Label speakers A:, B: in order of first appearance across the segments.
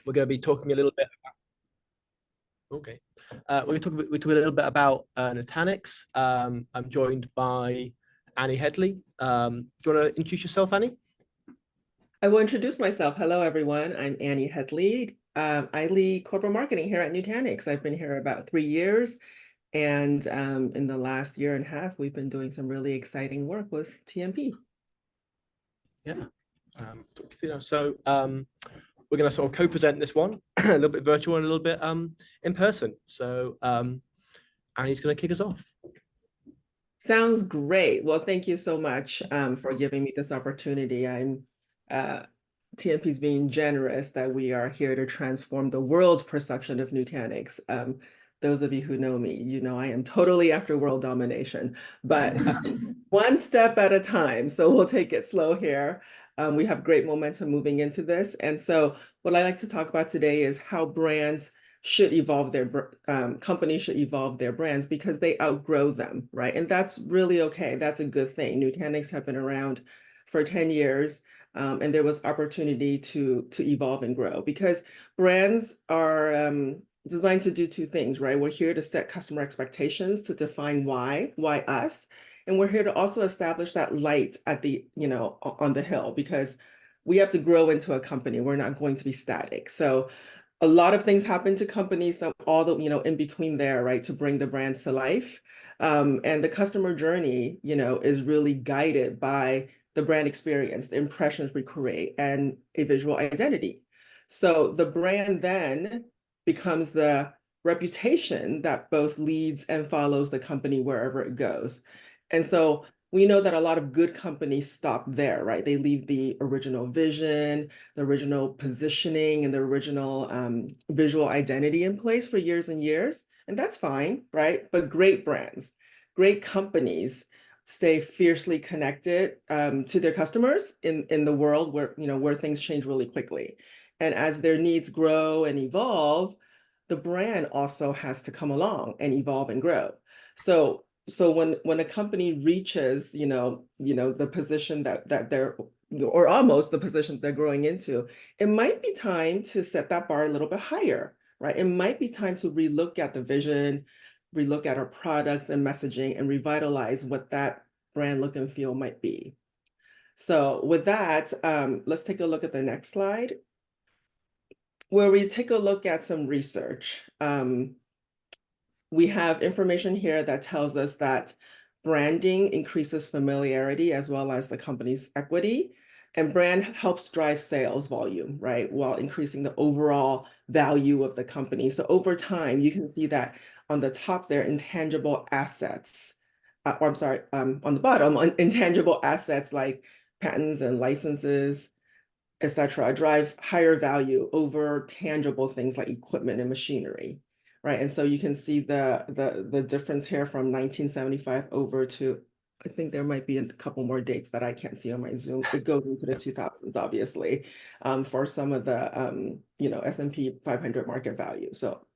A: We're going to be talking a little bit. Okay. We talk a little bit about Nutanix. I'm joined by Annie Headley. Do you want to introduce yourself, Annie?
B: I will introduce myself. Hello, everyone. I'm Annie Headley. I lead corporate marketing here at Nutanix. I've been here about 3 years. And in the last year and a half, we've been doing some really exciting work with TMP.
A: Yeah. So we're going to sort of co-present this one, a little bit virtual and a little bit in person. So Annie's going to kick us off.
B: Sounds great. Well, thank you so much for giving me this opportunity. TMP's being generous that we are here to transform the world's perception of Nutanix. Those of you who know me, you know I am totally after world domination, but one step at a time. So we'll take it slow here. We have great momentum moving into this. And so what I like to talk about today is how brands should evolve companies should evolve their brands because they outgrow them, right? And that's really okay. That's a good thing. Nutanix have been around for 10 years. And there was opportunity to evolve and grow because brands are designed to do two things, right? We're here to set customer expectations, to define why us, and we're here to also establish that light at the, on the hill because we have to grow into a company. We're not going to be static. So a lot of things happen to companies, all the, in between there, right, to bring the brands to life. And the customer journey, is really guided by the brand experience, the impressions we create, and a visual identity. So the brand then becomes the reputation that both leads and follows the company wherever it goes. And so we know that a lot of good companies stop there, right? They leave the original vision, the original positioning, and the original visual identity in place for years and years. And that's fine, right? But great brands, great companies stay fiercely connected to their customers in the world where things change really quickly. And as their needs grow and evolve, the brand also has to come along and evolve and grow. So when a company reaches, the position that they're, or almost the position they're growing into, it might be time to set that bar a little bit higher, right? It might be time to relook at the vision, relook at our products and messaging, and revitalize what that brand look and feel might be. So with that, let's take a look at the next slide, where we take a look at some research. We have information here that tells us that branding increases familiarity as well as the company's equity, and brand helps drive sales volume, right, while increasing the overall value of the company. So over time, you can see that on the top there, intangible assets, or I'm sorry, on the bottom, intangible assets like patents and licenses, et cetera, drive higher value over tangible things like equipment and machinery, right? And so you can see the difference here from 1975 over to, I think there might be a couple more dates that I can't see on my Zoom. It goes into the 2000s, obviously, for some of the, S&P 500 market value. So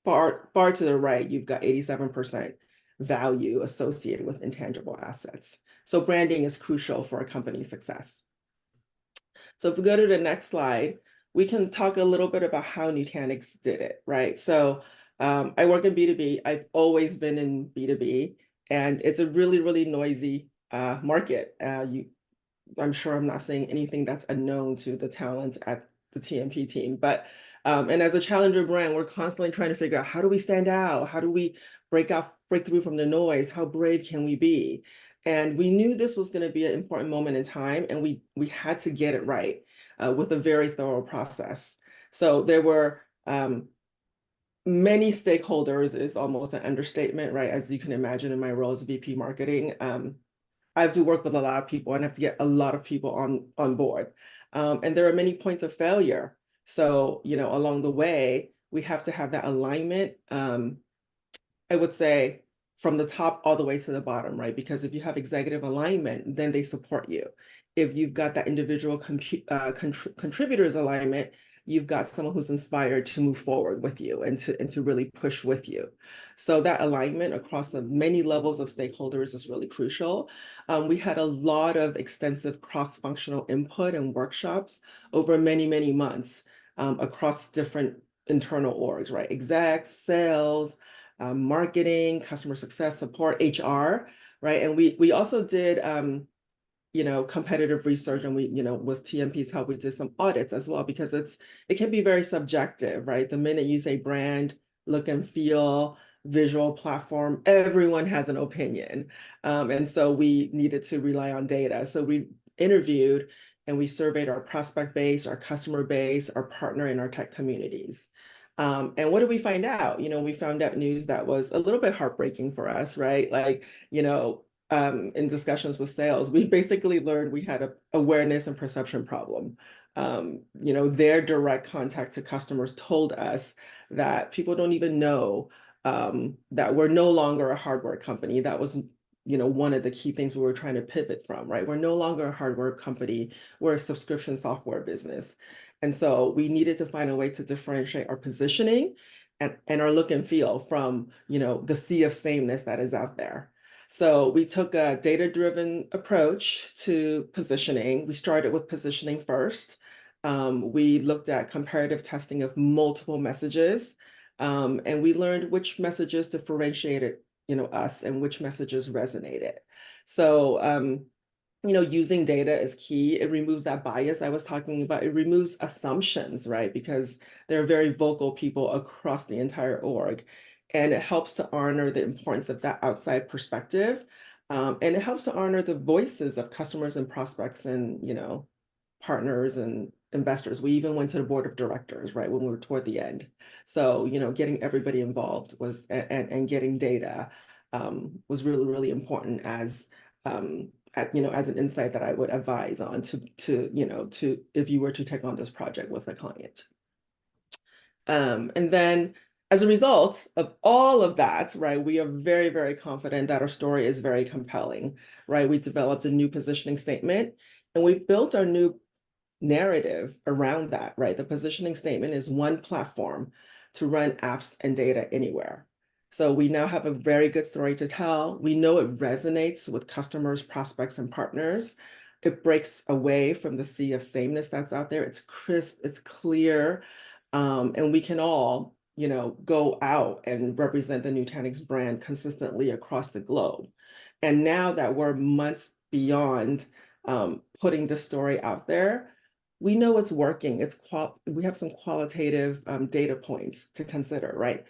B: far to the right, you've got 87% value associated with intangible assets. So branding is crucial for a company's success. So if we go to the next slide, we can talk a little bit about how Nutanix did it, right? So I work in B2B. I've always been in B2B, and it's a really, really noisy market. I'm sure I'm not saying anything that's unknown to the talent at the TMP team, but and as a challenger brand, we're constantly trying to figure out how do we stand out? How do we break through from the noise? How brave can we be? And we knew this was going to be an important moment in time, and we had to get it right with a very thorough process. So there were many stakeholders is almost an understatement, right? As you can imagine, in my role as VP marketing, I have to work with a lot of people and have to get a lot of people on board. And there are many points of failure. So, along the way, we have to have that alignment, I would say, from the top all the way to the bottom, right? Because if you have executive alignment, then they support you. If you've got that individual contributors alignment, you've got someone who's inspired to move forward with you and to really push with you. So that alignment across the many levels of stakeholders is really crucial. We had a lot of extensive cross-functional input and workshops over many, many months. across different internal orgs, right? Execs, sales, marketing, customer success, support, HR, right? And we also did competitive research, and we, with TMP's help, we did some audits as well, because it can be very subjective, right? The minute you say brand, look and feel, visual platform, everyone has an opinion. And so we needed to rely on data. So we interviewed and we surveyed our prospect base, our customer base, our partner, and our tech communities. And what did we find out? We found out news that was a little bit heartbreaking for us, right? Like, in discussions with sales, we basically learned we had a awareness and perception problem. Their direct contact to customers told us that people don't even know that we're no longer a hardware company. That was, one of the key things we were trying to pivot from, right? We're no longer a hardware company. We're a subscription software business. And so we needed to find a way to differentiate our positioning and our look and feel from, the sea of sameness that is out there. So we took a data-driven approach to positioning. We started with positioning first. We looked at comparative testing of multiple messages, and we learned which messages differentiated, us, and which messages resonated. So, using data is key. It removes that bias I was talking about. It removes assumptions, right? Because there are very vocal people across the entire org. And it helps to honor the importance of that outside perspective. And it helps to honor the voices of customers and prospects and, partners and investors. We even went to the board of directors, right, when we were toward the end. So, getting everybody involved was, and getting data was really, really important as, as an insight that I would advise on to if you were to take on this project with a client. And then as a result of all of that, right, we are very, very confident that our story is very compelling, right? We developed a new positioning statement and we built our new narrative around that, right? The positioning statement is one platform to run apps and data anywhere. So we now have a very good story to tell. We know it resonates with customers, prospects, and partners. It breaks away from the sea of sameness that's out there. It's crisp, it's clear, and we can all, go out and represent the Nutanix brand consistently across the globe. And now that we're months beyond putting the story out there, we know it's working. We have some qualitative data points to consider, right?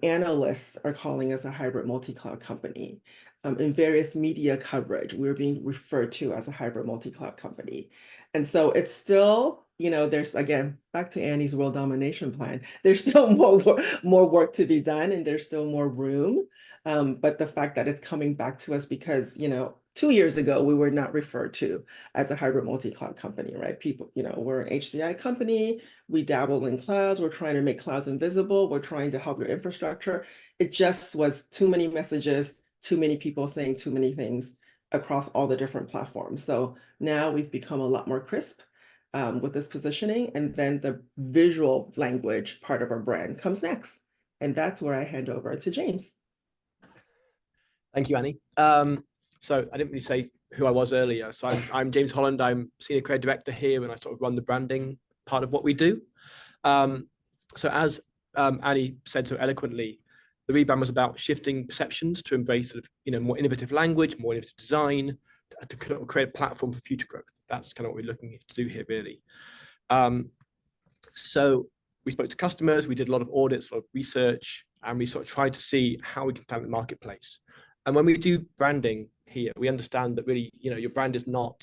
B: Analysts are calling us a hybrid multi-cloud company. In various media coverage, we're being referred to as a hybrid multi-cloud company. And so it's still, there's, again, back to Annie's world domination plan, there's still more work to be done and there's still more room. But the fact that it's coming back to us because, 2 years ago, we were not referred to as a hybrid multi-cloud company, right? People, we're an HCI company. We dabble in clouds. We're trying to make clouds invisible. We're trying to help your infrastructure. It just was too many messages, too many people saying too many things across all the different platforms. So now we've become a lot more crisp with this positioning. And then the visual language part of our brand comes next. And that's where I hand over to James.
A: Thank you, Annie. So I didn't really say who I was earlier. So I'm James Holland. I'm Senior Creative Director here, and I sort of run the branding part of what we do. So as Annie said so eloquently, the rebrand was about shifting perceptions to embrace sort of, more innovative language, more innovative design, to create a platform for future growth. That's kind of what we're looking to do here, really. So we spoke to customers, we did a lot of audits, a lot of research, and we sort of tried to see how we can stand in the marketplace. And when we do branding here, we understand that really, your brand is not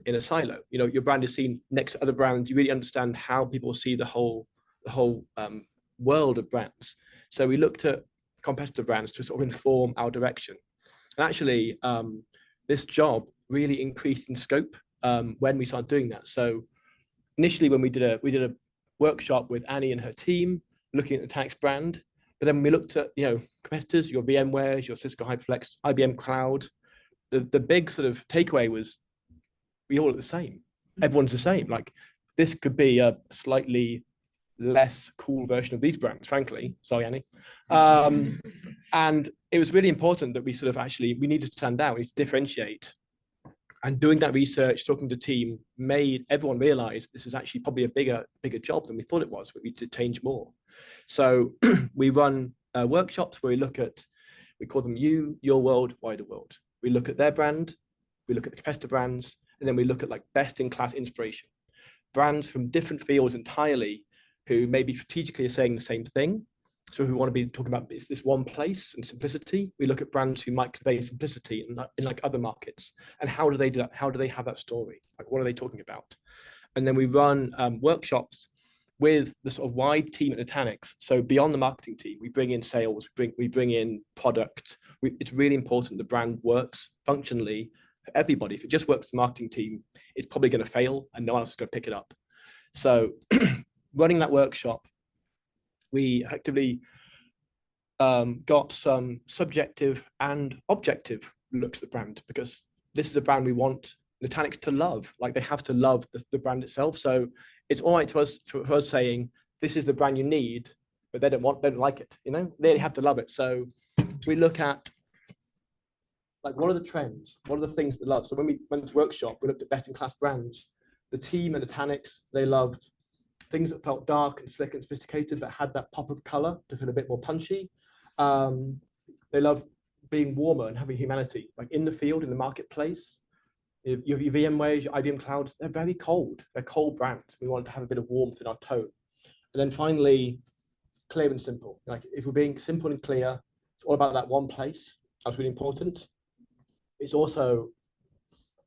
A: in a silo. Your brand is seen next to other brands. You really understand how people see the whole world of brands. So we looked at competitor brands to sort of inform our direction. And actually, this job really increased in scope when we started doing that. So initially, when we did a workshop with Annie and her team, looking at the Nutanix brand, but then we looked at, competitors, your VMwares, your Cisco HyperFlex, IBM Cloud, the big sort of takeaway was we all look the same. Everyone's the same. Like, this could be a slightly less cool version of these brands, frankly. Sorry, Annie. And it was really important that we sort of we needed to stand out, we need to differentiate. And doing that research, talking to the team, made everyone realize this is actually probably a bigger job than we thought it was, but we need to change more. So we run workshops where we look at, we call them you, your world, wider world. We look at their brand, we look at the competitor brands, and then we look at like best in class inspiration. Brands from different fields entirely who maybe strategically are saying the same thing. So if we want to be talking about this one place and simplicity, we look at brands who might convey simplicity in like other markets. And how do they do that? How do they have that story? Like, what are they talking about? And then we run workshops with the sort of wide team at Nutanix. So beyond the marketing team, we bring in sales, we bring in product. It's really important the brand works functionally for everybody. If it just works for the marketing team, it's probably going to fail and no one else is going to pick it up. So running that workshop, we effectively got some subjective and objective looks at the brand, because this is a brand we want Nutanix to love. Like, they have to love the brand itself. So it's all right to us, for us saying, this is the brand you need, but they don't like it, you know? They have to love it. So we look at, like, what are the trends? What are the things they love? So when we went to workshop, we looked at best in class brands. The team at Nutanix, they loved things that felt dark and slick and sophisticated, but had that pop of color to feel a bit more punchy. They love being warmer and having humanity, like in the field, in the marketplace. Your VMwares, your IBM clouds, they're very cold. They're cold brands. We want to have a bit of warmth in our tone. And then finally, clear and simple. Like, if we're being simple and clear, it's all about that one place. That's really important. It's also,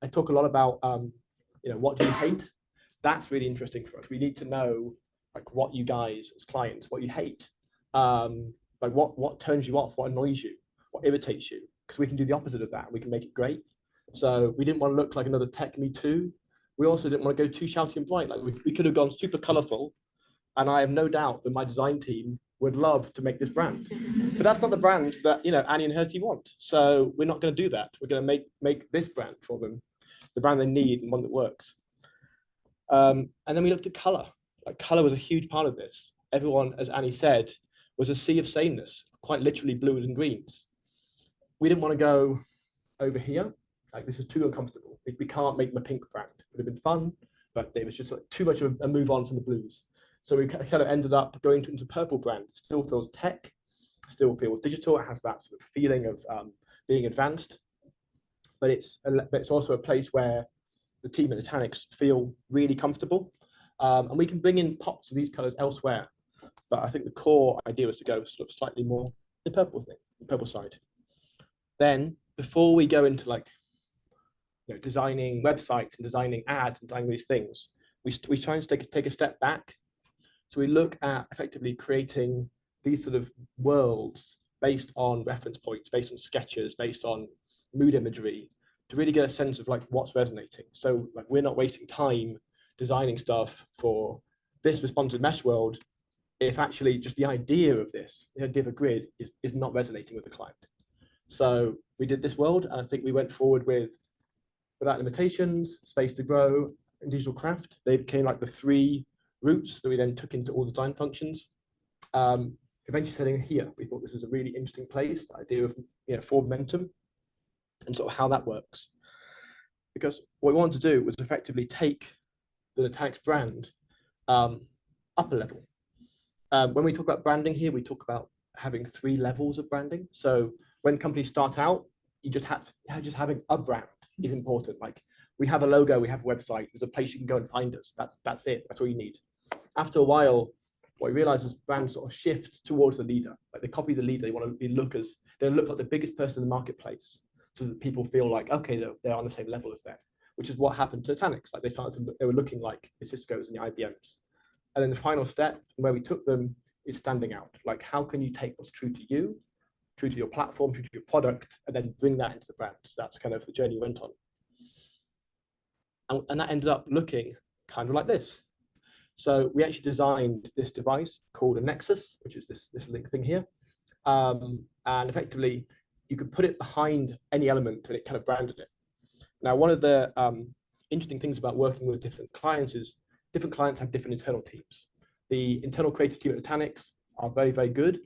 A: I talk a lot about, what do you hate? That's really interesting for us. We need to know, like, what you guys as clients, what you hate, like what turns you off, what annoys you, what irritates you, because we can do the opposite of that. We can make it great. So we didn't want to look like another tech me too. We also didn't want to go too shouty and bright. Like, we could have gone super colorful, and I have no doubt that my design team would love to make this brand. But that's not the brand that Annie and her team want. So we're not going to do that. We're going to make this brand for them, the brand they need and one that works. And then we looked at color. Like, color was a huge part of this. Everyone, as Annie said, was a sea of sameness, quite literally blues and greens. We didn't want to go over here. Like, this is too uncomfortable. We can't make them a pink brand. It would have been fun, but it was just like too much of a move on from the blues. So we kind of ended up going into purple brand. It still feels tech, still feels digital. It has that sort of feeling of being advanced, but it's also a place where the team at Nutanix feel really comfortable. And we can bring in pops of these colors elsewhere. But I think the core idea was to go sort of slightly more the purple thing, the purple side. Then, before we go into like designing websites and designing ads and designing these things, we try to take a step back. So we look at effectively creating these sort of worlds based on reference points, based on sketches, based on mood imagery, to really get a sense of like what's resonating. So like, we're not wasting time designing stuff for this responsive mesh world if actually just the idea of this, the idea of a grid is not resonating with the client. So we did this world, and I think we went forward with Without Limitations, Space to Grow, and Digital Craft. They became like the three routes that we then took into all design functions. Eventually setting here, we thought this was a really interesting place, the idea of forward momentum and sort of how that works. Because what we wanted to do was effectively take the Nutanix brand up a level. When we talk about branding here, we talk about having 3 levels of branding. So when companies start out, just having a brand is important. Like, we have a logo, we have a website, there's a place you can go and find us. That's it. That's all you need. After a while, what we realize is brands sort of shift towards the leader. Like, they copy the leader. They want to look like the biggest person in the marketplace, so that people feel like, okay, they're on the same level as them. Which is what happened to Nutanix. Like, they were looking like the Cisco's and the IBM's. And then the final step, where we took them, is standing out. Like, how can you take what's true to you, true to your platform, true to your product, and then bring that into the brand? So that's kind of the journey we went on. And that ended up looking kind of like this. So we actually designed this device called a Nexus, which is this link thing here. And effectively, you could put it behind any element and it kind of branded it. Now, one of the interesting things about working with different clients is different clients have different internal teams. The internal creative team at Nutanix are very, very good,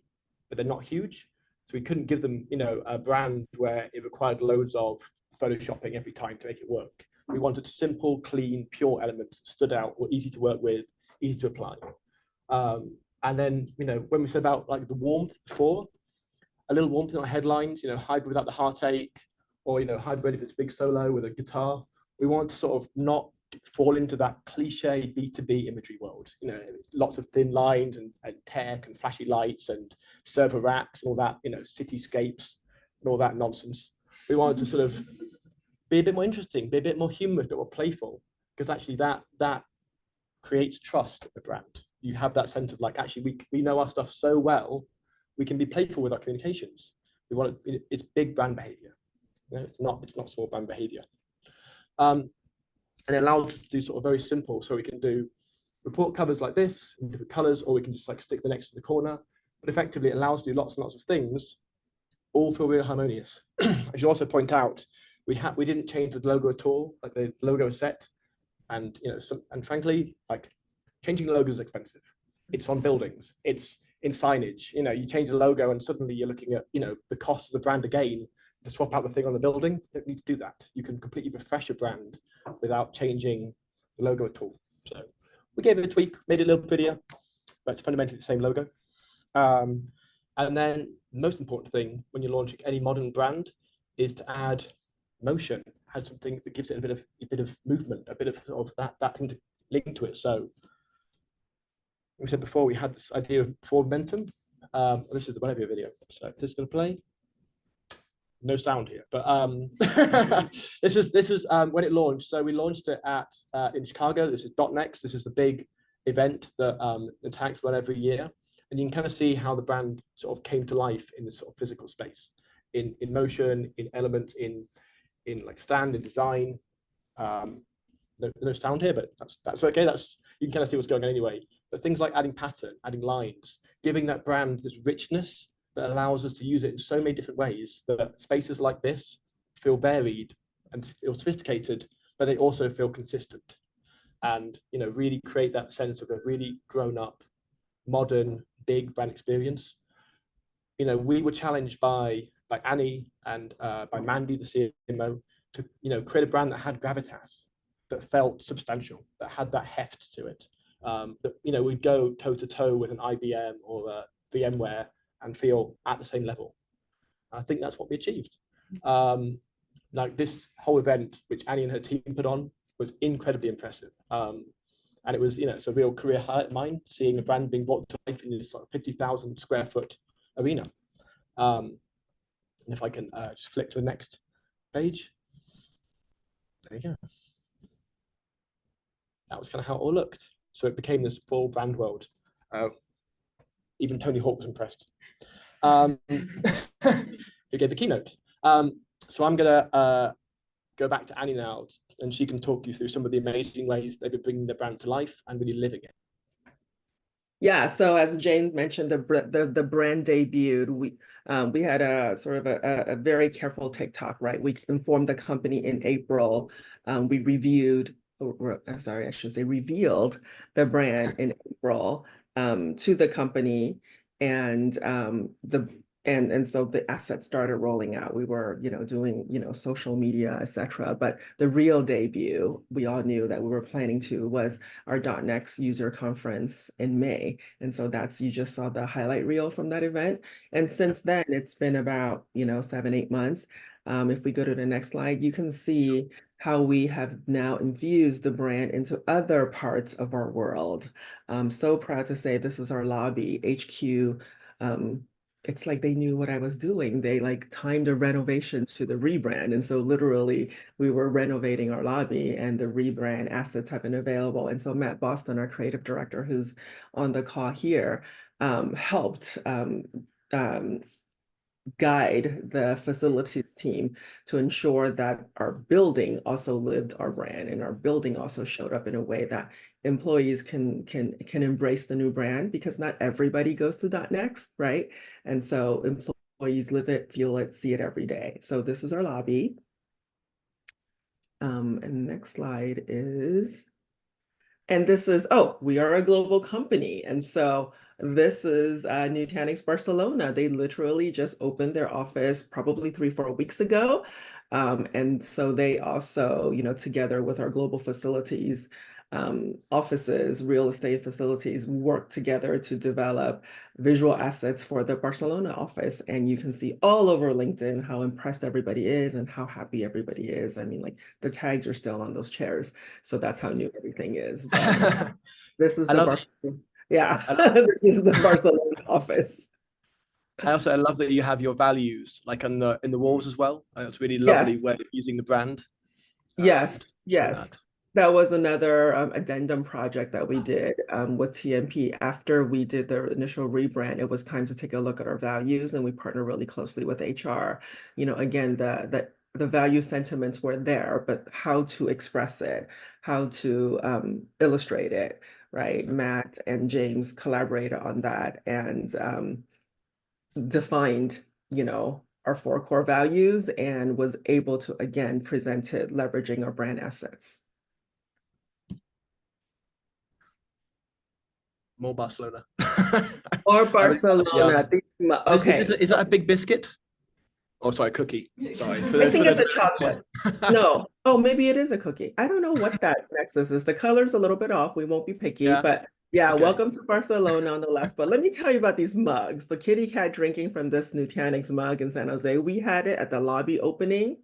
A: but they're not huge. So we couldn't give them, a brand where it required loads of photoshopping every time to make it work. We wanted simple, clean, pure elements that stood out, were easy to work with, easy to apply. And then, when we said about like the warmth before, a little warmth in our headlines, hybrid without the heartache, or, hybrid if it's big solo with a guitar. We want to sort of not fall into that cliche B2B imagery world, lots of thin lines and tech and flashy lights and server racks and all that, cityscapes and all that nonsense. We wanted to sort of be a bit more interesting, be a bit more humorous, a bit more playful, because actually that creates trust in the brand. You have that sense of like, actually, we know our stuff so well, we can be playful with our communications. It's big brand behavior. It's not small brand behavior. And it allows us to do sort of very simple. So we can do report covers like this in different colors, or we can just like stick the next to the corner. But effectively, it allows us to do lots and lots of things, all feel really harmonious. I should also point out, we didn't change the logo at all. Like the logo is set, and and frankly, like changing the logo is expensive. It's on buildings. It's in signage. You change the logo, and suddenly you're looking at the cost of the brand again to swap out the thing on the building. You don't need to do that. You can completely refresh a brand without changing the logo at all. So we gave it a tweak, made it a little prettier, but it's fundamentally the same logo. And then the most important thing when you're launching any modern brand is to add motion, add something that gives it a bit of movement, a bit of sort of that thing to link to it. So we said before, we had this idea of forward momentum. This is the one-over video. So if this is going to play, no sound here, but this was when it launched. So we launched it in Chicago. This is .next. This is the big event that Nutanix run every year, and you can kind of see how the brand sort of came to life in this sort of physical space, in motion, in elements, in like stand and design. No sound here, but that's okay. You can kind of see what's going on anyway. But things like adding pattern, adding lines, giving that brand this richness that allows us to use it in so many different ways, that spaces like this feel varied and feel sophisticated, but they also feel consistent, and really create that sense of a really grown-up, modern, big brand experience. We were challenged by Annie and by Mandy, the CMO, to create a brand that had gravitas, that felt substantial, that had that heft to it. That we'd go toe to toe with an IBM or a VMware and feel at the same level. I think that's what we achieved. Like this whole event, which Annie and her team put on, was incredibly impressive. And it was, it's a real career highlight of mine, seeing a brand being brought to life in this sort of 50,000 square foot arena. And if I can just flick to the next page. There you go. That was kind of how it all looked. So it became this full brand world. Even Tony Hawk was impressed. Who gave the keynote. So I'm gonna go back to Annie now, and she can talk you through some of the amazing ways they've been bringing the brand to life and really living it.
B: Yeah, so as James mentioned, the brand debuted. We had a sort of a very careful TikTok, right? We informed the company in April. We reviewed, sorry, I should say revealed the brand in April to the company, and so the assets started rolling out. We were, doing, social media, etc. But the real debut, we all knew that we were planning to, was our .next user conference in May. And so you just saw the highlight reel from that event. And since then, it's been about, 7-8 months. If we go to the next slide, you can see how we have now infused the brand into other parts of our world. I'm so proud to say this is our lobby, HQ. It's like they knew what I was doing. They like timed a renovation to the rebrand. And so literally we were renovating our lobby, and the rebrand assets have been available. And so Matt Boston, our creative director, who's on the call here, helped guide the facilities team to ensure that our building also lived our brand, and our building also showed up in a way that employees can embrace the new brand, because not everybody goes to .next, right? And so employees live it, feel it, see it every day. So this is our lobby. And next slide is, and this is, we are a global company. And so This is Nutanix Barcelona. They literally just opened their office probably 3, 4 weeks ago. And so they also, together with our global facilities, offices, real estate facilities, work together to develop visual assets for the Barcelona office. And you can see all over LinkedIn how impressed everybody is and how happy everybody is. I mean, like the tags are still on those chairs. So that's how new everything is. But this is
A: I
B: the
A: love it.
B: Barcelona. Yeah,
A: I love,
B: this is the Barcelona office.
A: I love that you have your values like on the in the walls as well. It's really lovely
B: Yes,
A: way of using the brand.
B: yes,
A: Like
B: yes.
A: that.
B: That was another addendum project that we did with TMP. After we did the initial rebrand, it was time to take a look at our values, and we partner really closely with HR. Again, the value sentiments were there, but how to express it, how to illustrate it, right? Matt and James collaborated on that, and defined, our 4 core values and was able to, again, present it leveraging our brand assets.
A: More Barcelona.
B: Or
A: I really love the,
B: Barcelona. Okay.
A: is that a big biscuit? Oh, sorry, cookie. Sorry.
B: I think
A: For
B: it's
A: those
B: a chocolate. No. Oh, maybe it is a cookie. I don't know what that nexus is. The color's a little bit off. We won't be picky,
A: Yeah.
B: but yeah,
A: Okay.
B: welcome to Barcelona on the left. But let me tell you about these mugs. The kitty cat drinking from this Nutanix mug in San Jose. We had it at the lobby opening.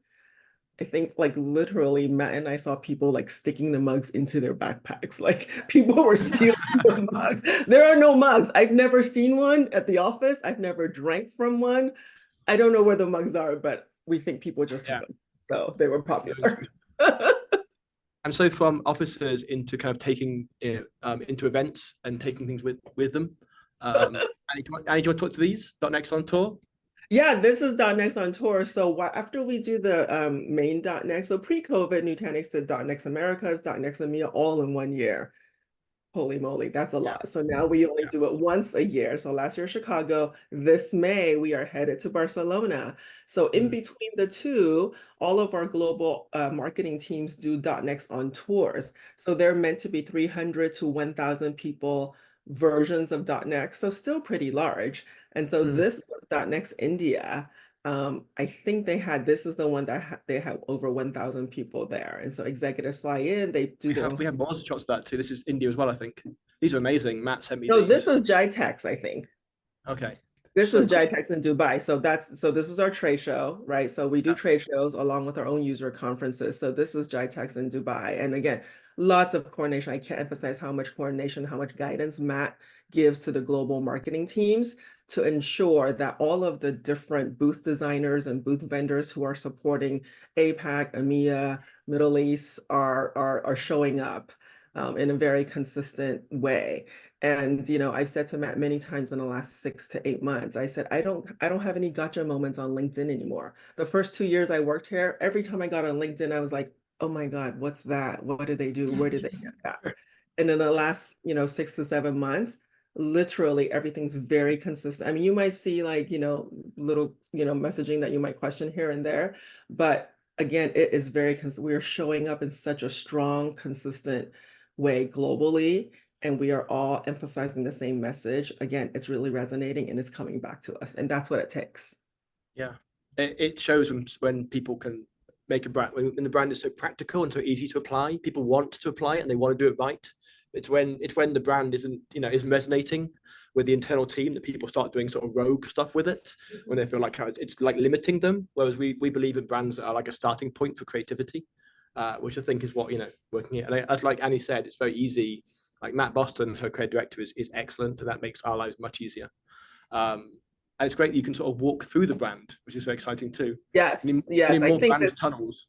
B: I think like literally Matt and I saw people like sticking the mugs into their backpacks. Like people were stealing the mugs. There are no mugs. I've never seen one at the office. I've never drank from one. I don't know where the mugs are, but we think people just took
A: Yeah.
B: them. So they were popular.
A: And so from officers into kind of taking it into events and taking things with them. Annie, do you want to talk to these? .next on tour?
B: Yeah, this is .next on tour. So after we do the main .next, so pre-COVID, Nutanix did .next Americas, .next EMEA all in 1 year. Holy moly, that's a
A: Yeah.
B: lot. So now we only
A: Yeah.
B: do it once a year. So last year, Chicago, this May, we are headed to Barcelona. So in between the two, all of our global marketing teams do .next on tours. So they're meant to be 300 to 1,000 people versions of .next. So still pretty large. And so this was .next India. I think this is the one that they have over 1,000 people there. And so executives fly in, they do their own.
A: We have more shots of that too. This is India as well, I think. These are amazing. Matt sent me
B: No, this
A: these.
B: is Jitex, I think.
A: Okay.
B: This
A: So
B: is
A: cool.
B: Jitex in Dubai. So this is our trade show, right? So we do
A: Yeah.
B: trade shows along with our own user conferences. So this is Jitex in Dubai. And again, lots of coordination. I can't emphasize how much coordination, how much guidance Matt gives to the global marketing teams to ensure that all of the different booth designers and booth vendors who are supporting APAC, EMEA, Middle East are showing up in a very consistent way. And I've said to Matt many times in the last 6 to 8 months, I said, I don't have any gotcha moments on LinkedIn anymore. The first 2 years I worked here, every time I got on LinkedIn, I was like, oh my God, what's that? What do they do? Where did they get that? And in the last, 6 to 7 months, literally everything's very consistent. I mean, you might see like, little, messaging that you might question here and there, but again, it is very, we're showing up in such a strong, consistent way globally, and we are all emphasizing the same message. Again, it's really resonating and it's coming back to us, and that's what it takes.
A: Yeah. It shows when people can make a brand, when the brand is so practical and so easy to apply, people want to apply it and they want to do it right. It's when the brand isn't resonating with the internal team that people start doing sort of rogue stuff with it when they feel like it's like limiting them. Whereas we believe in brands that are like a starting point for creativity, which I think is what working here. And as like Annie said, it's very easy. Like Matt Boston, her creative director, is excellent, and that makes our lives much easier. And it's great that you can sort of walk through the brand, which is very exciting too.
B: Yes,
A: We
B: yes,
A: need
B: I
A: more
B: think
A: brand
B: this.
A: tunnels.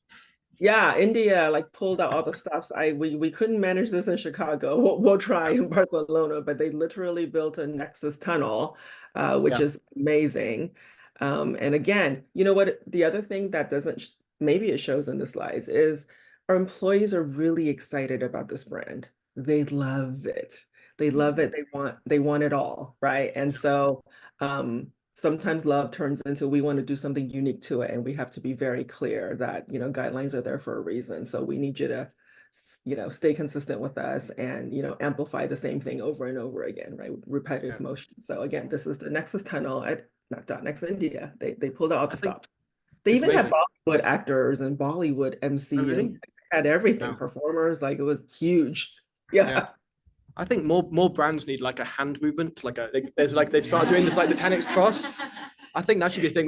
B: Yeah, India like pulled out all the stops. We couldn't manage this in Chicago. We'll try in Barcelona, but they literally built a Nexus tunnel, which
A: Yeah.
B: is amazing. And again, you know what? The other thing that doesn't maybe it shows in the slides is our employees are really excited about this brand. They love it. They love it. They want it all, right? And so sometimes love turns into we want to do something unique to it, and we have to be very clear that guidelines are there for a reason. So we need you to stay consistent with us and, amplify the same thing over and over again, right? Repetitive motion. So again, this is the Nexus tunnel at .next India. They pulled out all the stops. They even had Bollywood actors and Bollywood MC
A: really?
B: and had everything, performers, like it was huge. Yeah.
A: I think more brands need like a hand movement, like they've started doing this like the Nutanix cross. I think that should be a thing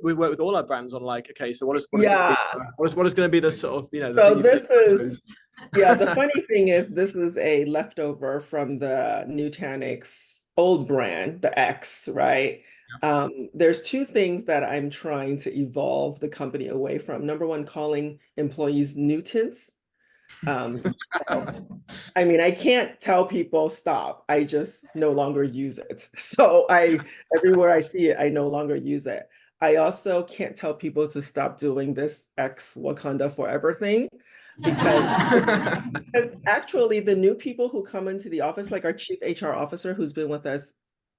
A: we work with all our brands on. Like, okay, so what is going to be the sort of
B: So this is the funny thing is this is a leftover from the Nutanix old brand, the X, right? There's two things that I'm trying to evolve the company away from. Number one, calling employees Newtons. I mean, I can't tell people stop. I just no longer use it. So everywhere I see it, I no longer use it. I also can't tell people to stop doing this X Wakanda forever thing because actually the new people who come into the office, like our chief HR officer who's been with us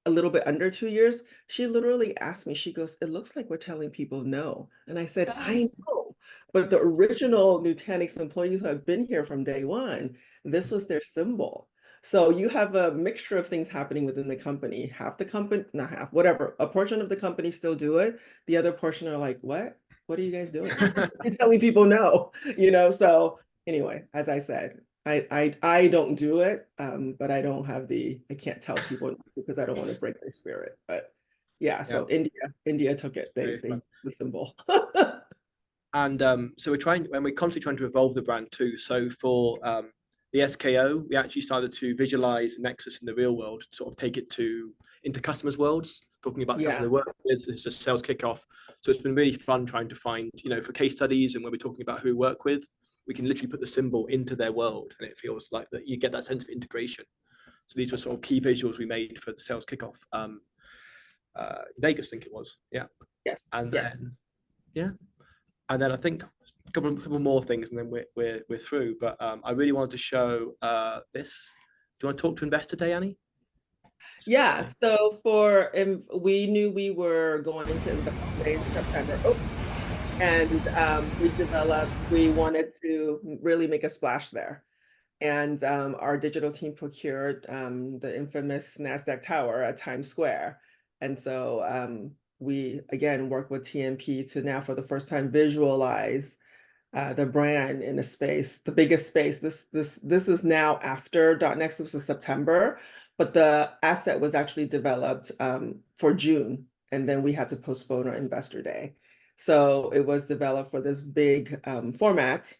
B: a little bit under 2 years, she literally asked me, she goes, "It looks like we're telling people no." And I said, "I know, but the original Nutanix employees who have been here from day one, this was their symbol." So you have a mixture of things happening within the company. Half the company, not half, whatever, a portion of the company still do it. The other portion are like, what? What are you guys doing? You're telling people no, So anyway, as I said, I don't do it, but I can't tell people because I don't want to break their spirit. But yeah, so India took it. They the symbol.
A: And so we're constantly trying to evolve the brand too. So for the SKO, we actually started to visualize Nexus in the real world, sort of take it into customers' worlds, talking about the customer work with. It's just sales kickoff. So it's been really fun trying to find, for case studies and when we're talking about who we work with, we can literally put the symbol into their world, and it feels like that you get that sense of integration. So these were sort of key visuals we made for the sales kickoff. Vegas, I think it was. Yeah.
B: Yes.
A: And then, and then I think a couple more things, and then we're through. But I really wanted to show this. Do you want to talk to Investor Day, Annie?
B: Yeah. So we knew we were going to Investor Day in September. And we wanted to really make a splash there. And our digital team procured the infamous NASDAQ tower at Times Square. And so we, again, worked with TMP to now, for the first time, visualize the brand in a space, the biggest space. This is now after .next. This was September, but the asset was actually developed for June. And then we had to postpone our Investor Day. So it was developed for this big format.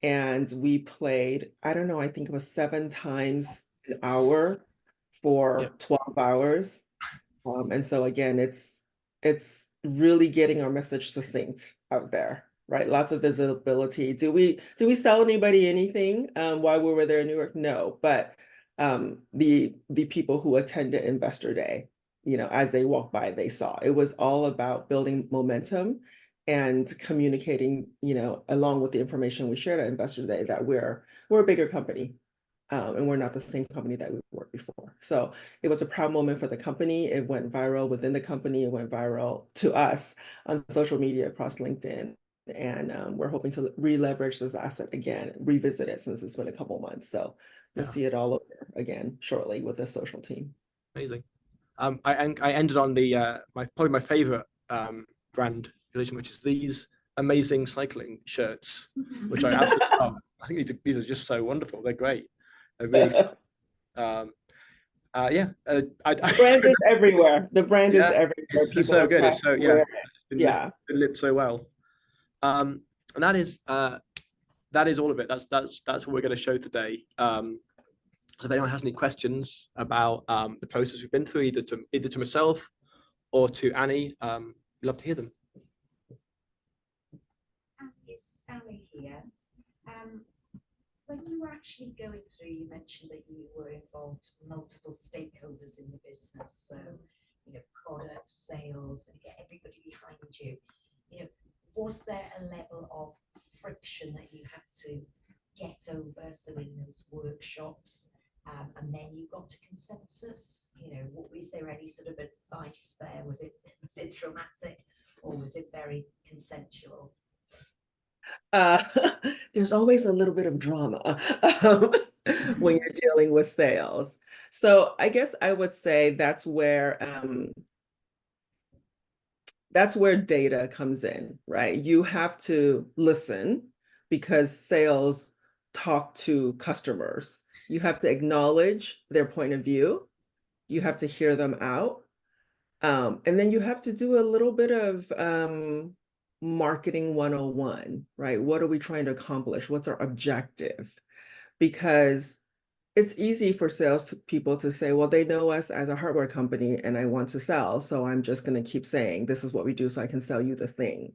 B: And we played, I don't know, I think it was 7 times an hour for 12 hours. And so again, it's really getting our message succinct out there, right? Lots of visibility. Do we sell anybody anything while we were there in New York? No, but the people who attended Investor Day, as they walked by, they saw it was all about building momentum and communicating, along with the information we shared at Investor Day, that we're a bigger company. And we're not the same company that we were before. So it was a proud moment for the company. It went viral within the company. It went viral to us on social media across LinkedIn. And we're hoping to re-leverage this asset again, revisit it, since it's been a couple months. So you'll see it all over again shortly with the social team.
A: Amazing. I ended on the probably my favorite brand, which is these amazing cycling shirts, which I absolutely love. I think these are just so wonderful. They're great. They're really fun.
B: The brand is everywhere. The brand is everywhere.
A: It's so good. It's so been lived so well. And that is all of it. That's what we're going to show today. So if anyone has any questions about the process we've been through, either to myself or to Annie, we'd love to hear them.
C: It's Annie here. When you were actually going through, you mentioned that you were involved multiple stakeholders in the business. So, product, sales, and get everybody behind you. Was there a level of friction that you had to get over? So in those workshops, and then you got to consensus. Is there any sort of advice there? Was it dramatic, or was it very consensual?
B: Uh, there's always a little bit of drama when you're dealing with sales. So I guess I would say that's where data comes in, right? You have to listen because sales talk to customers. You have to acknowledge their point of view. You have to hear them out. And then you have to do a little bit of marketing 101, right? What are we trying to accomplish? What's our objective? Because it's easy for people to say, well, they know us as a hardware company and I want to sell. So I'm just going to keep saying, this is what we do so I can sell you the thing.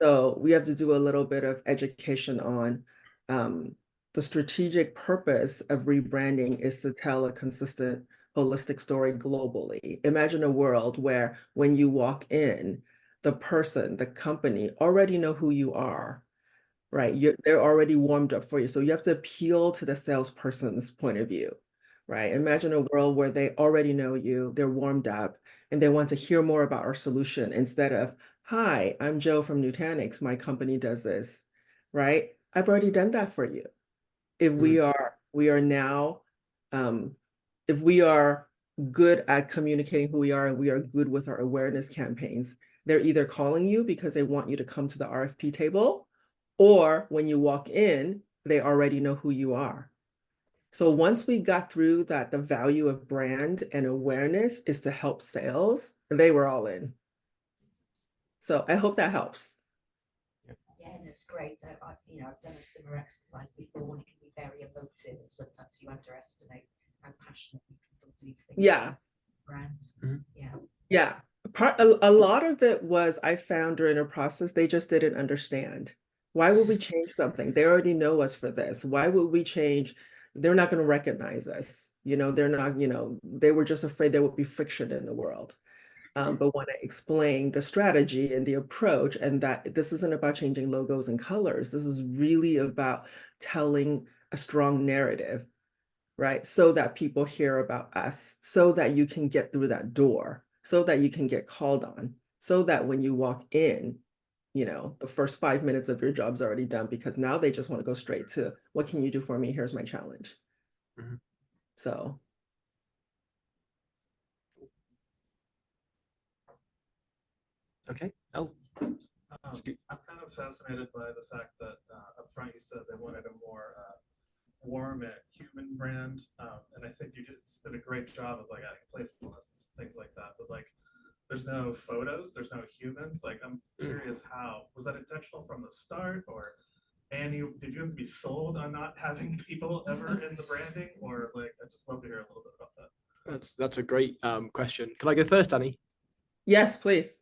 B: So we have to do a little bit of education on the strategic purpose of rebranding is to tell a consistent, holistic story globally. Imagine a world where when you walk in, the person, the company already know who you are, right? They're already warmed up for you. So you have to appeal to the salesperson's point of view, right? Imagine a world where they already know you, they're warmed up, and they want to hear more about our solution instead of, hi, I'm Joe from Nutanix, my company does this, right? I've already done that for you. If we are now, if we are good at communicating who we are and we are good with our awareness campaigns, they're either calling you because they want you to come to the RFP table, or when you walk in, they already know who you are. So once we got through that, the value of brand and awareness is to help sales, they were all in. So I hope that helps.
C: Yeah, and it's great. I've done a similar exercise before, and it can be very emotive, and sometimes you underestimate how passionately people do things.
B: Yeah.
C: Brand. Yeah.
B: Yeah. A lot of it was I found during the process, they just didn't understand. Why would we change something? They already know us for this. Why would we change? They're not going to recognize us. They're not, they were just afraid there would be friction in the world. But when I explained the strategy and the approach, and that this isn't about changing logos and colors, this is really about telling a strong narrative, right? So that people hear about us, so that you can get through that door, so that you can get called on, so that when you walk in, the first 5 minutes of your job's already done because now they just want to go straight to, what can you do for me? Here's my challenge. So.
A: Okay. Oh.
D: I'm kind of fascinated by the fact that up front you said they wanted a more warm and human brand, and I think you just did a great job of like adding playfulness and things like that. But like, there's no photos, there's no humans. Like, I'm curious, how was that intentional from the start, or did you have to be sold on not having people ever in the branding, or like, I'd just love to hear a little bit about that.
A: That's a great question. Can I go first, Annie?
B: Yes, please.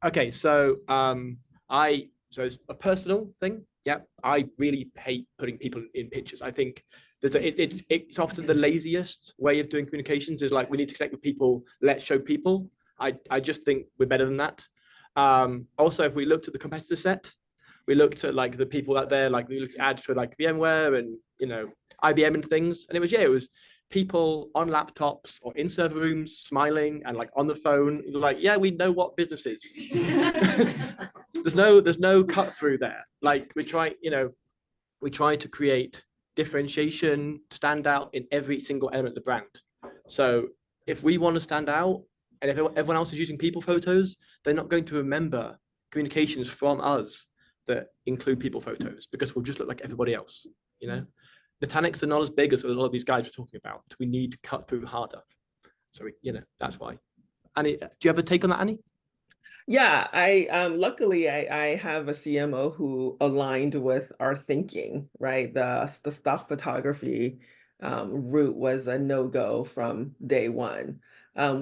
A: Okay, so so it's a personal thing. Yeah, I really hate putting people in pictures. I think it's often the laziest way of doing communications. Is like, we need to connect with people. Let's show people. I just think we're better than that. Also, if we looked at the competitor set, we looked at like the people out there, like we looked at ads for like VMware and IBM and things, and it was people on laptops or in server rooms smiling and like on the phone, like, yeah, we know what business is. there's no cut through there. Like, we try to create differentiation, stand out in every single element of the brand. So if we want to stand out, and if everyone else is using people photos, they're not going to remember communications from us that include people photos, because we'll just look like everybody else. Nutanix are not as big as a lot of these guys we're talking about. We need to cut through harder. So that's why. Annie, do you have a take on that, Annie?
B: Yeah, luckily I have a CMO who aligned with our thinking, right? The stock photography route was a no-go from day one.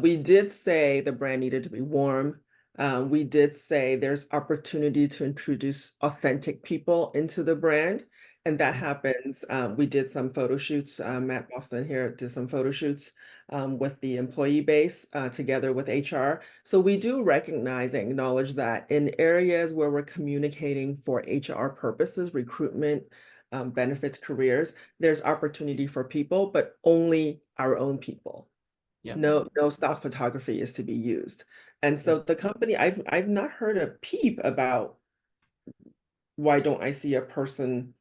B: We did say the brand needed to be warm. We did say there's opportunity to introduce authentic people into the brand. And that happens. We did some photo shoots. Matt Boston here did some photo shoots with the employee base together with HR. So we do recognize and acknowledge that in areas where we're communicating for HR purposes, recruitment, benefits, careers, there's opportunity for people, but only our own people.
A: Yeah.
B: No stock photography is to be used. And so the company, I've not heard a peep about why don't I see a person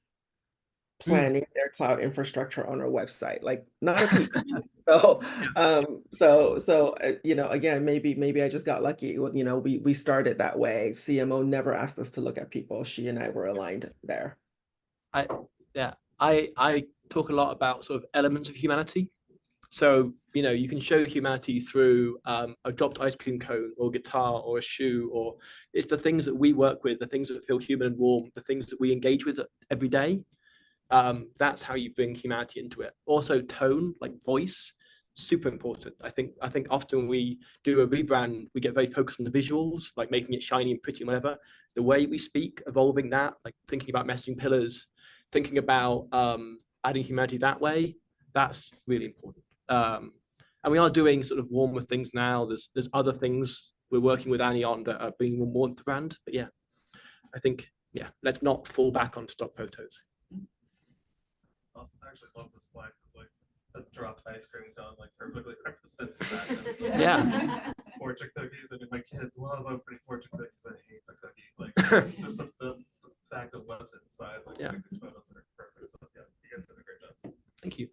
B: planning their cloud infrastructure on our website? Like, not a peep. So, you know, again, maybe I just got lucky. You know, we started that way. CMO never asked us to look at people. She and I were aligned there.
A: I talk a lot about sort of elements of humanity. So, you know, you can show humanity through a dropped ice cream cone or guitar or a shoe, or it's the things that we work with, the things that feel human and warm, the things that we engage with every day. That's how you bring humanity into it. Also, tone, like voice, super important. I think often we do a rebrand, we get very focused on the visuals, like making it shiny and pretty and whatever. The way we speak, evolving that, like thinking about messaging pillars, thinking about adding humanity that way, that's really important. And we are doing sort of warmer things now. There's other things we're working with Annie on that are bringing more into the brand. But yeah, I think, yeah, let's not fall back on stock photos.
D: Awesome. I actually love this slide because like the dropped ice cream cone like perfectly represents that.
A: Yeah.
D: Fortune cookies. I mean, my kids love opening fortune cookies. I hate the cookie. Like just the fact of what's inside. Like
A: Yeah.
D: these photos are perfect. So yeah, you guys did a great job.
A: Thank you.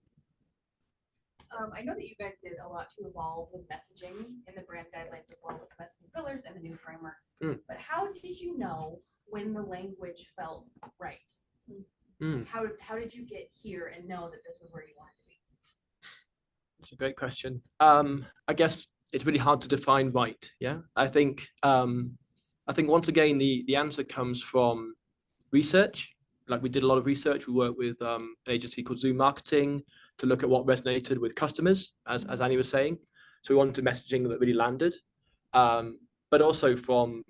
E: I know that you guys did a lot to evolve with messaging in the brand guidelines as well with the messaging pillars and the new framework. But how did you know when the language felt right? How did you get here and know that this was where you wanted to be?
A: It's a great question. I guess it's really hard to define right. Yeah, I think once again the answer comes from research. Like we did a lot of research. We worked with an agency called Zoom Marketing to look at what resonated with customers, as Annie was saying. So we wanted messaging that really landed, but also from,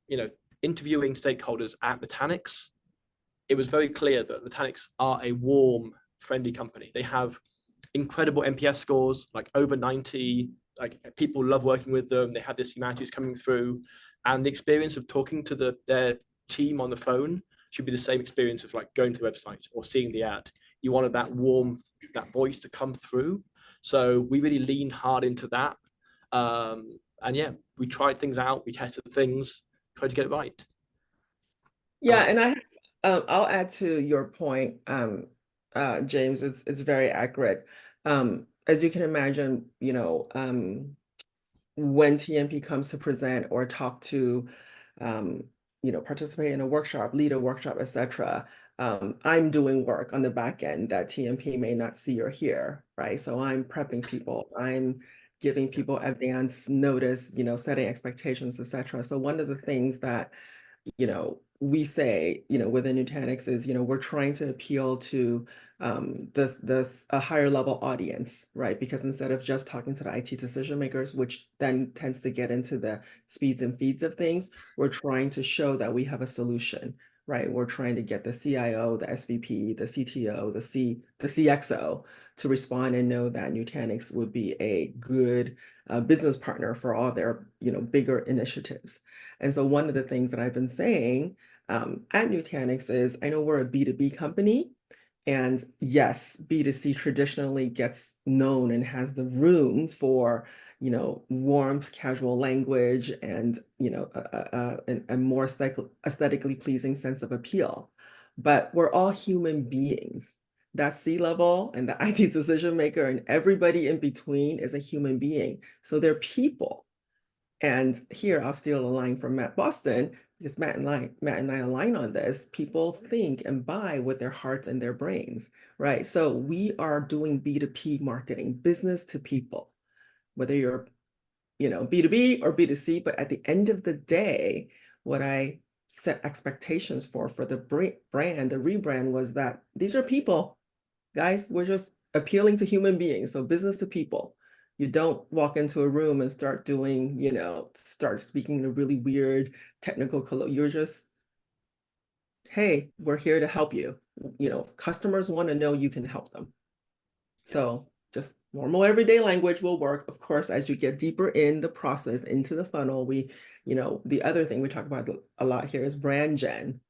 A: you know, interviewing stakeholders at Nutanix. It was very clear that Nutanix are a warm, friendly company. They have incredible NPS scores, like over 90. Like people love working with them. They have this humanity that's coming through, and the experience of talking to their team on the phone should be the same experience of like going to the website or seeing the ad. You wanted that warmth, that voice to come through. So we really leaned hard into that. And yeah, we tried things out, we tested things, tried to get it right.
B: Yeah, and I have, I'll add to your point, James. It's very accurate. As you can imagine, you know, when TMP comes to present or talk to, you know, participate in a workshop, lead a workshop, etc. I'm doing work on the back end that TMP may not see or hear, right? So I'm prepping people, I'm giving people advance notice, you know, setting expectations, etc. So one of the things that, you know, we say, you know, within Nutanix is, you know, we're trying to appeal to a higher level audience, right? Because instead of just talking to the IT decision makers, which then tends to get into the speeds and feeds of things, we're trying to show that we have a solution, right? We're trying to get the CIO, the SVP, the CTO, the CXO to respond and know that Nutanix would be a good business partner for all their, you know, bigger initiatives. And so one of the things that I've been saying at Nutanix is, I know we're a B2B company, and yes, B2C traditionally gets known and has the room for, you know, warmth, casual language, and, you know, a more aesthetically pleasing sense of appeal. But we're all human beings. That C-level and the IT decision maker and everybody in between is a human being. So they're people. And here I'll steal a line from Matt Boston, because Matt and I align on this. People think and buy with their hearts and their brains, right? So we are doing B2P marketing, business to people, whether you're, you know, B2B or B2C. But at the end of the day, what I set expectations for the brand, the rebrand, was that these are people, guys. We're just appealing to human beings. So business to people. You don't walk into a room and start doing, you know, start speaking in a really weird technical You're just, hey, we're here to help you. You know, customers want to know you can help them. So just normal everyday language will work. Of course, as you get deeper in the process, into the funnel, we, you know, the other thing we talk about a lot here is brand gen.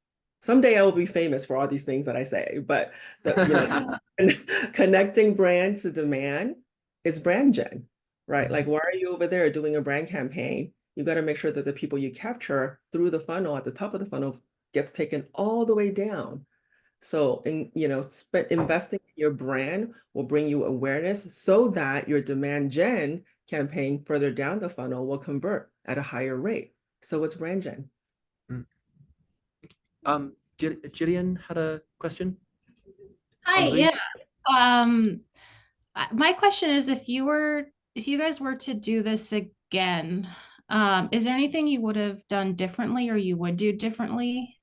B: Someday I will be famous for all these things that I say, but the, you know, connecting brand to demand is brand gen, right? Like, why are you over there doing a brand campaign? You got to make sure that the people you capture through the funnel, at the top of the funnel, gets taken all the way down. So investing in your brand will bring you awareness so that your demand gen campaign further down the funnel will convert at a higher rate. So it's brand gen.
A: Gillian had a question.
F: Hi, yeah. My question is, if you guys were to do this again, is there anything you would have done differently or you would do differently?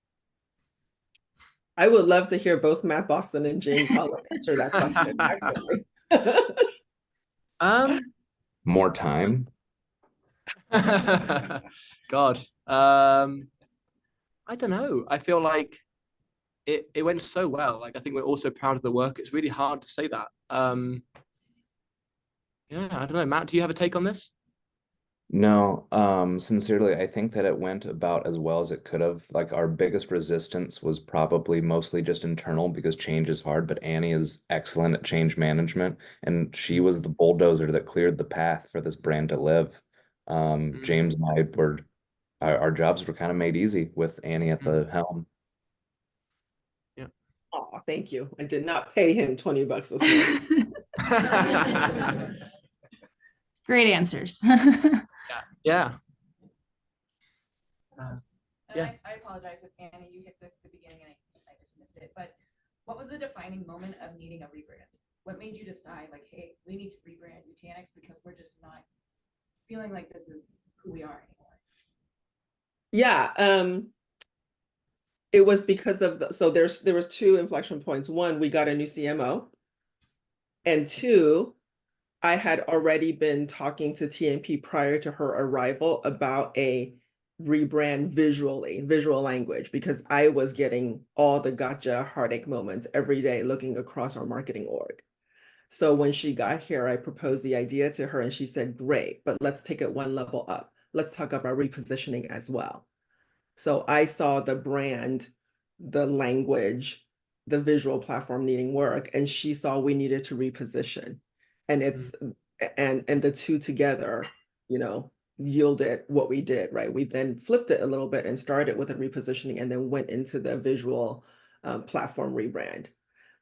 B: I would love to hear both Matt Boston and James Holland answer that question, actually.
G: More time.
A: God. I don't know. I feel like it went so well. Like, I think we're also proud of the work. It's really hard to say that. Yeah, I don't know. Matt, do you have a take on this?
G: No, sincerely, I think that it went about as well as it could have. Like, our biggest resistance was probably mostly just internal because change is hard, but Annie is excellent at change management, and she was the bulldozer that cleared the path for this brand to live. James and I were, our jobs were kind of made easy with Annie at the helm.
A: Yeah.
B: Oh, thank you. I did not pay him $20 this morning.
F: Great answers.
A: Yeah.
E: And I apologize if Annie, you hit this at the beginning and I just missed it, but what was the defining moment of needing a rebrand? What made you decide, like, hey, we need to rebrand Nutanix because we're just not feeling like this is who we are anymore?
B: Yeah, it was because of there was two inflection points. One, we got a new CMO, and two, I had already been talking to TMP prior to her arrival about a rebrand visual language, because I was getting all the gotcha heartache moments every day looking across our marketing org. So when she got here, I proposed the idea to her and she said, great, but let's take it one level up. Let's talk about repositioning as well. So I saw the brand, the language, the visual platform needing work, and she saw we needed to reposition. And it's and the two together, yielded what we did, right? We then flipped it a little bit and started with a repositioning and then went into the visual platform rebrand.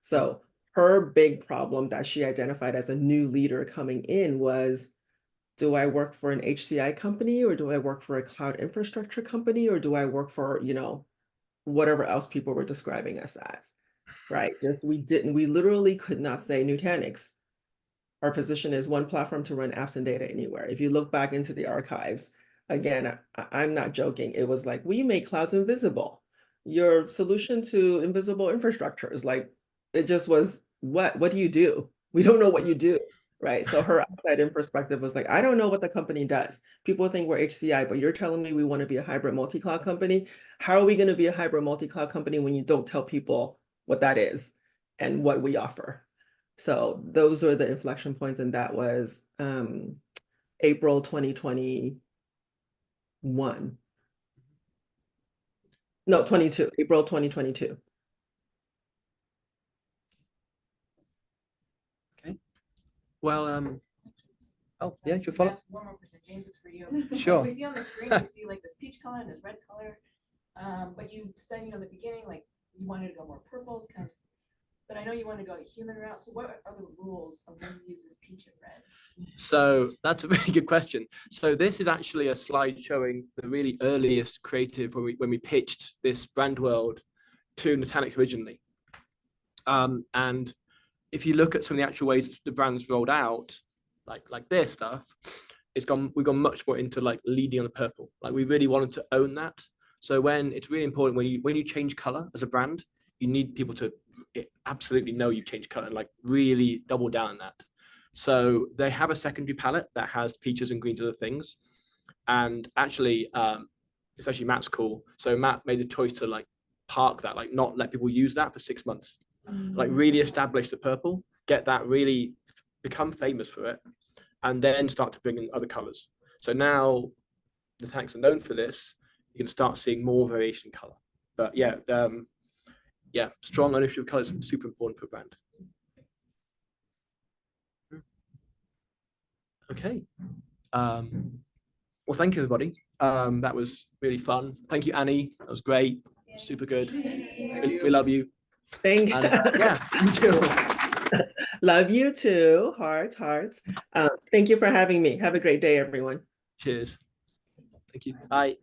B: So her big problem that she identified as a new leader coming in was, do I work for an HCI company, or do I work for a cloud infrastructure company, or do I work for, whatever else people were describing us as, right? We literally could not say Nutanix. Our position is one platform to run apps and data anywhere. If you look back into the archives, again, I'm not joking. It was like, we make clouds invisible. Your solution to invisible infrastructures, like, it just was, what do you do? We don't know what you do, right? So her outside-in perspective was like, I don't know what the company does. People think we're HCI, but you're telling me we want to be a hybrid multi-cloud company. How are we going to be a hybrid multi-cloud company when you don't tell people what that is and what we offer? So those were the inflection points, and that was April 2021. No, 22, April 2022.
A: Okay. Well, oh yeah, you follow.
E: One more question, James, it's for you.
A: Sure.
E: We see on the screen, we see like this peach color and this red color. But you said, in the beginning, like you wanted to go more purples, kind of. But I know you want to go the human route. So what are the rules of when you use this peach and red?
A: So that's a really good question. So this is actually a slide showing the really earliest creative when we pitched this brand world to Nutanix originally. And if you look at some of the actual ways the brand's rolled out, like this stuff, we've gone much more into like leading on the purple. Like, we really wanted to own that. So it's really important when you change color as a brand, you need people to absolutely know you've changed color and like really double down on that. So they have a secondary palette that has peaches and greens, other things. And actually, it's actually Matt's call. So Matt made the choice to like park that, like not let people use that for 6 months. Like, really establish the purple, get that, really become famous for it, and then start to bring in other colors. So now the Nutanix are known for this. You can start seeing more variation in color. But yeah, strong ownership of colors is super important for a brand. Okay. Well, thank you, everybody. That was really fun. Thank you, Annie. That was great. Super good. We love you.
B: Thank
A: And, yeah, thank you.
B: Love you too. Hearts. Thank you for having me. Have a great day, everyone.
A: Cheers. Thank you. Bye.